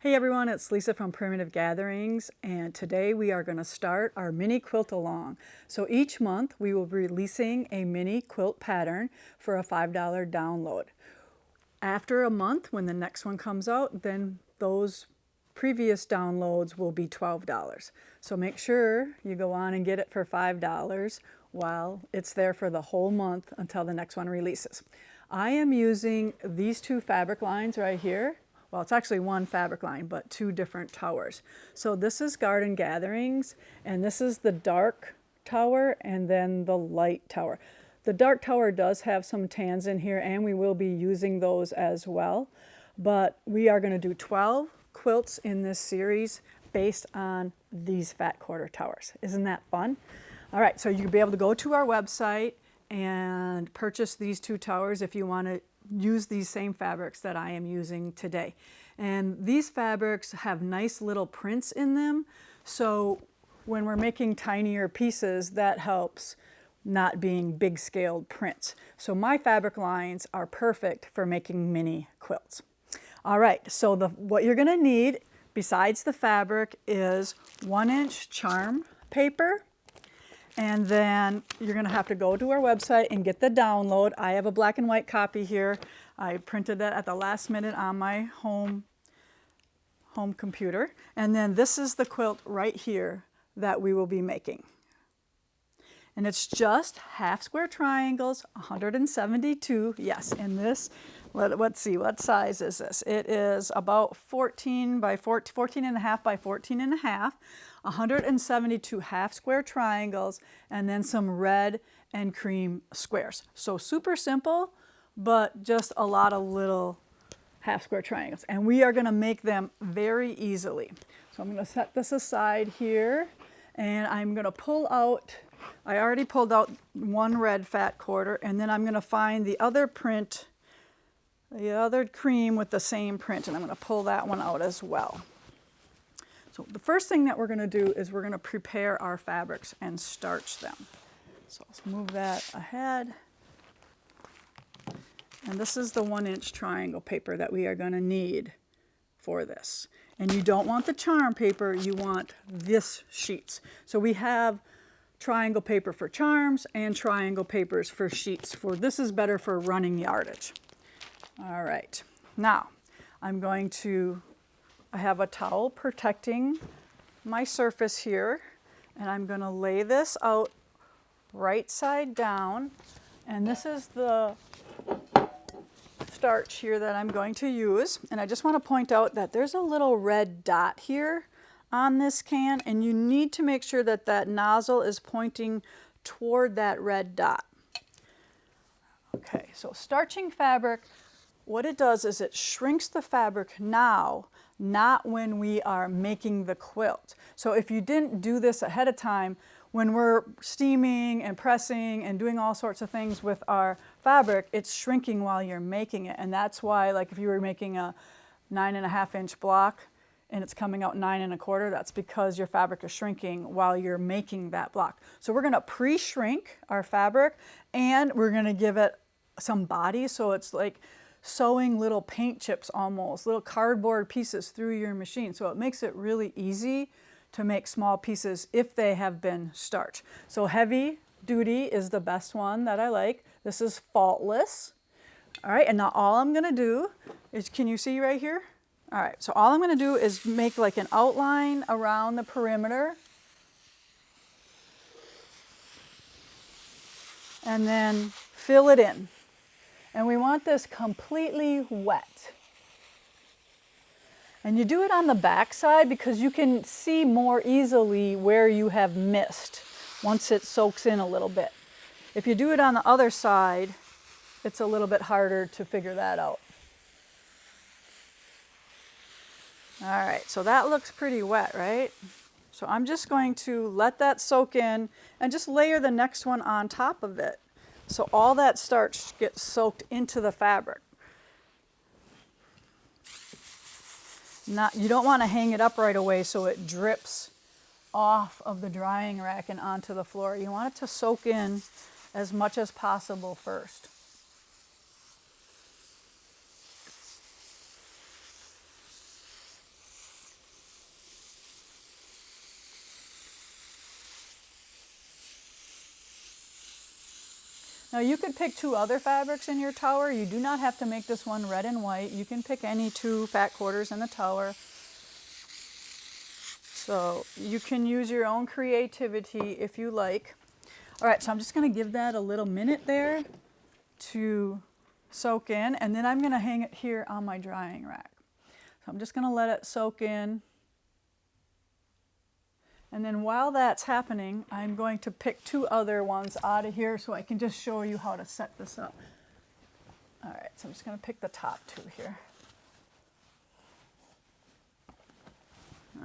Hey everyone, it's Lisa from Primitive Gatherings, and today we are going to start our mini quilt-along. So each month we will be releasing a mini quilt pattern for a $5 download. After a month, when the next one comes out, then those previous downloads will be $12. So make sure you go on and get it for $5 while it's there for the whole month until the next one releases. I am using these two fabric lines right here. Well, it's actually one fabric line, but two different towers. So this is Garden Gatherings, and this is the dark tower and then the light tower. The dark tower does have some tans in here, and we will be using those as well. But we are going to do 12 quilts in this series based on these fat quarter towers. Isn't that fun? All right, so you'll be able to go to our website and purchase these two towers if you want to use these same fabrics that I am using today. And these fabrics have nice little prints in them, so when we're making tinier pieces, that helps not being big scaled prints. So my fabric lines are perfect for making mini quilts. All right, so what you're going to need besides the fabric is 1-inch charm paper. And then you're going to have to go to our website and get the download. I have a black and white copy here. I printed that at the last minute on my home computer. And then this is the quilt right here that we will be making. And it's just half square triangles, 172. Yes, in this, let's see, what size is this? It is about 14 by 14 and a half by 14 and a half. 172 half square triangles, and then some red and cream squares. So super simple, but just a lot of little half square triangles. And we are going to make them very easily. So I'm going to set this aside here, and I'm going to pull out, I already pulled out one red fat quarter, and then I'm going to find the other print, the other cream with the same print, and I'm going to pull that one out as well. So the first thing that we're going to do is we're going to prepare our fabrics and starch them. So let's move that ahead. And this is the 1-inch triangle paper that we are going to need for this. And you don't want the charm paper, you want this sheets. So we have triangle paper for charms and triangle papers for sheets. This is better for running yardage. All right, now I have a towel protecting my surface here, and I'm going to lay this out right side down, and this is the starch here that I'm going to use. And I just want to point out that there's a little red dot here on this can, and you need to make sure that that nozzle is pointing toward that red dot. Okay, so starching fabric, what it does is it shrinks the fabric now, not when we are making the quilt. So if you didn't do this ahead of time, when we're steaming and pressing and doing all sorts of things with our fabric, it's shrinking while you're making it. And that's why, like if you were making a 9.5-inch block and it's coming out 9 1/4, that's because your fabric is shrinking while you're making that block. So we're going to pre-shrink our fabric, and we're going to give it some body, so it's like sewing little paint chips almost, little cardboard pieces through your machine. So it makes it really easy to make small pieces if they have been starched. So heavy duty is the best one that I like. This is faultless. All right, and now all I'm gonna do is, can you see right here? All right, so all I'm gonna do is make like an outline around the perimeter. And then fill it in. And we want this completely wet. And you do it on the back side because you can see more easily where you have missed once it soaks in a little bit. If you do it on the other side, it's a little bit harder to figure that out. All right, so that looks pretty wet, right? So I'm just going to let that soak in and just layer the next one on top of it. So all that starch gets soaked into the fabric. You don't want to hang it up right away so it drips off of the drying rack and onto the floor. You want it to soak in as much as possible first. Now you could pick 2 other fabrics in your tower. You do not have to make this one red and white. You can pick any 2 fat quarters in the tower. So you can use your own creativity if you like. All right, so I'm just going to give that a little minute there to soak in, and then I'm going to hang it here on my drying rack. So I'm just going to let it soak in. And then while that's happening, I'm going to pick 2 other ones out of here so I can just show you how to set this up. All right, so I'm just going to pick the top 2 here.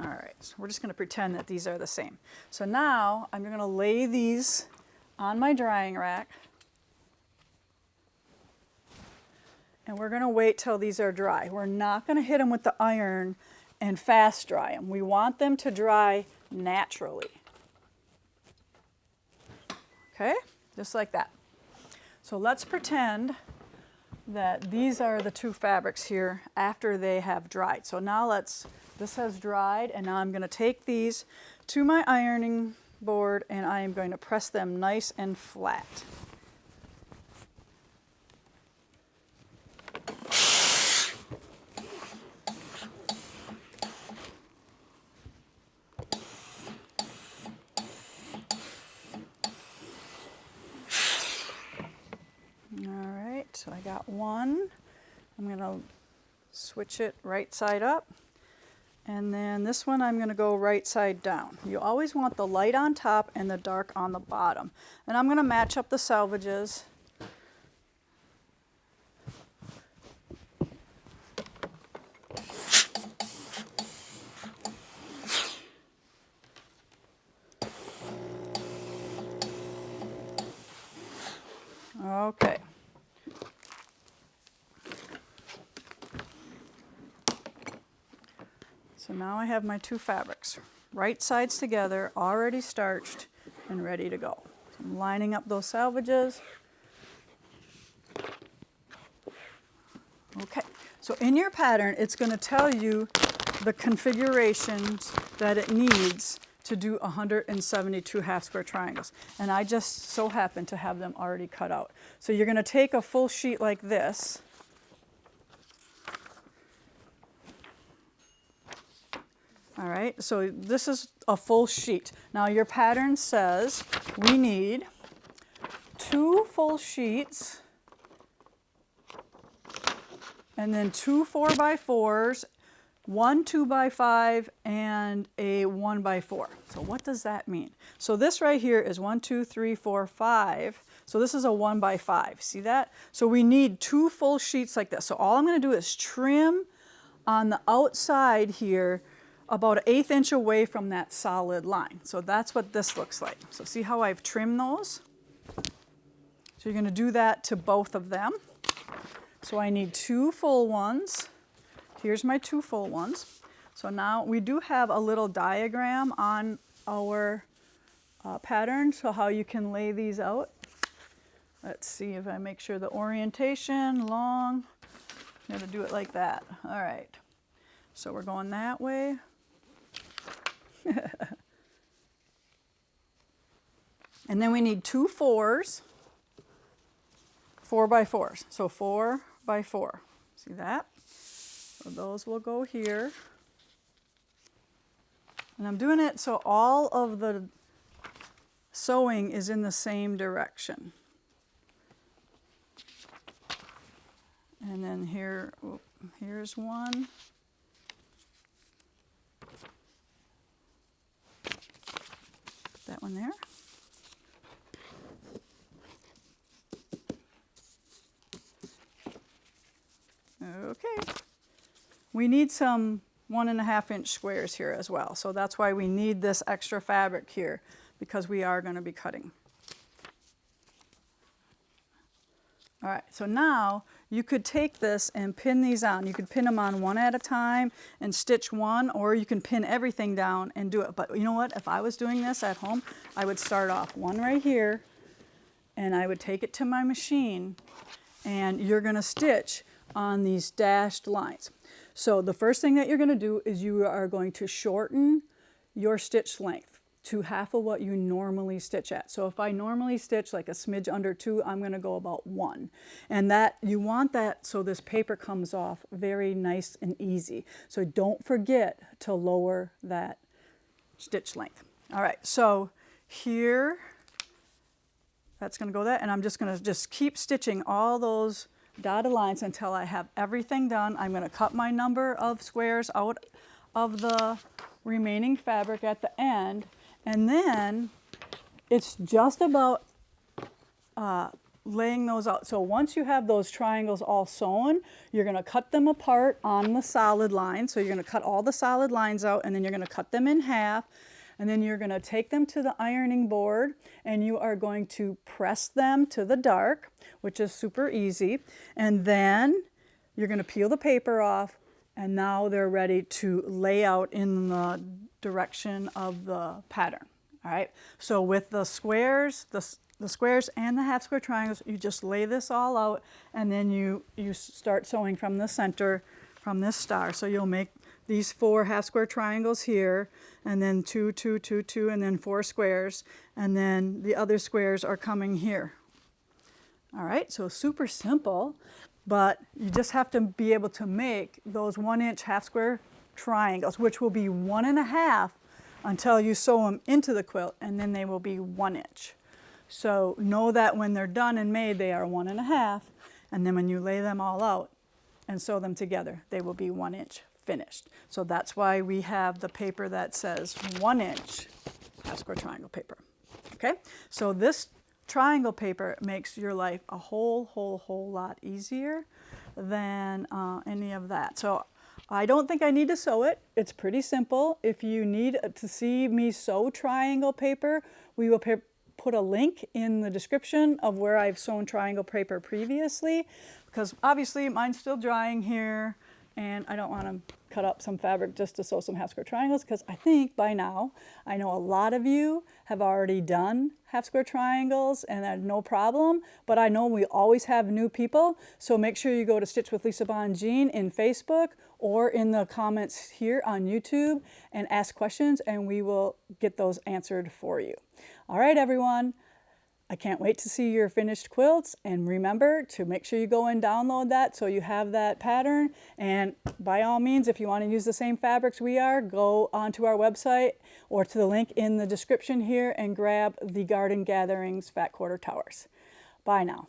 All right, so we're just going to pretend that these are the same. So now I'm going to lay these on my drying rack. And we're going to wait till these are dry. We're not going to hit them with the iron and fast dry them. We want them to dry naturally. Okay, just like that. So let's pretend that these are the 2 fabrics here after they have dried. So now this has dried, and now I'm going to take these to my ironing board and I am going to press them nice and flat. So I got one. I'm going to switch it right side up. And then this one I'm going to go right side down. You always want the light on top and the dark on the bottom. And I'm going to match up the selvages. Okay. So now I have my 2 fabrics, right sides together, already starched and ready to go. So I'm lining up those selvages. Okay, so in your pattern, it's going to tell you the configurations that it needs to do 172 half square triangles. And I just so happen to have them already cut out. So you're going to take a full sheet like this. All right, so this is a full sheet. Now your pattern says we need 2 full sheets and then 2 4x4s, 1 2x5, and a 1x4. So what does that mean? So this right here is 1, 2, 3, 4, 5. So this is a 1x5. See that? So we need 2 full sheets like this. So all I'm going to do is trim on the outside here about 1/8 inch away from that solid line. So that's what this looks like. So see how I've trimmed those? So you're going to do that to both of them. So I need 2 full ones. Here's my 2 full ones. So now we do have a little diagram on our pattern, so how you can lay these out. Let's see if I make sure the orientation, long, I'm going to do it like that. All right. So we're going that way. And then we need 2 4s, 4x4s. So 4x4. See that? So those will go here. And I'm doing it so all of the sewing is in the same direction. And then here, here's one. Put that one there. Okay. We need some 1.5 inch squares here as well. So that's why we need this extra fabric here, because we are going to be cutting. All right, so now you could take this and pin these on. You could pin them on one at a time and stitch one, or you can pin everything down and do it. But you know what? If I was doing this at home, I would start off one right here, and I would take it to my machine, and you're going to stitch on these dashed lines. So the first thing that you're going to do is you are going to shorten your stitch length. to half of what you normally stitch at. So if I normally stitch like a smidge under 2, I'm going to go about 1. And that you want that so this paper comes off very nice and easy. So don't forget to lower that stitch length. All right, so here, that's going to go there, and I'm just going to just keep stitching all those dotted lines until I have everything done. I'm going to cut my number of squares out of the remaining fabric at the end, and then it's just about laying those out. So once you have those triangles all sewn, you're going to cut them apart on the solid line. So you're going to cut all the solid lines out, and then you're going to cut them in half, and then you're going to take them to the ironing board, and you are going to press them to the dark, which is super easy, and then you're going to peel the paper off, and now they're ready to lay out in the direction of the pattern. All right, so with the squares, the squares and the half square triangles, you just lay this all out, and then you start sewing from the center, from this star. So you'll make these 4 half square triangles here, and then 2, 2, 2, 2, and then 4 squares, and then the other squares are coming here. All right, so super simple, but you just have to be able to make those 1-inch half square triangles, which will be 1.5 until you sew them into the quilt, and then they will be 1 inch. So know that when they're done and made, they are 1.5, and then when you lay them all out and sew them together, they will be 1 inch finished. So that's why we have the paper that says 1-inch half square triangle paper. Okay, so this triangle paper makes your life a whole lot easier than any of that. So I don't think I need to sew it. It's pretty simple. If you need to see me sew triangle paper, we will put a link in the description of where I've sewn triangle paper previously, because obviously mine's still drying here, and I don't want to cut up some fabric just to sew some half square triangles, because I think by now, I know a lot of you have already done half square triangles and had no problem, but I know we always have new people, so make sure you go to Stitch with Lisa Bongean in Facebook or in the comments here on YouTube and ask questions, and we will get those answered for you. All right, everyone. I can't wait to see your finished quilts, and remember to make sure you go and download that so you have that pattern. And by all means, if you want to use the same fabrics we are, go onto our website or to the link in the description here and grab the Garden Gatherings Fat Quarter Towers. Bye now.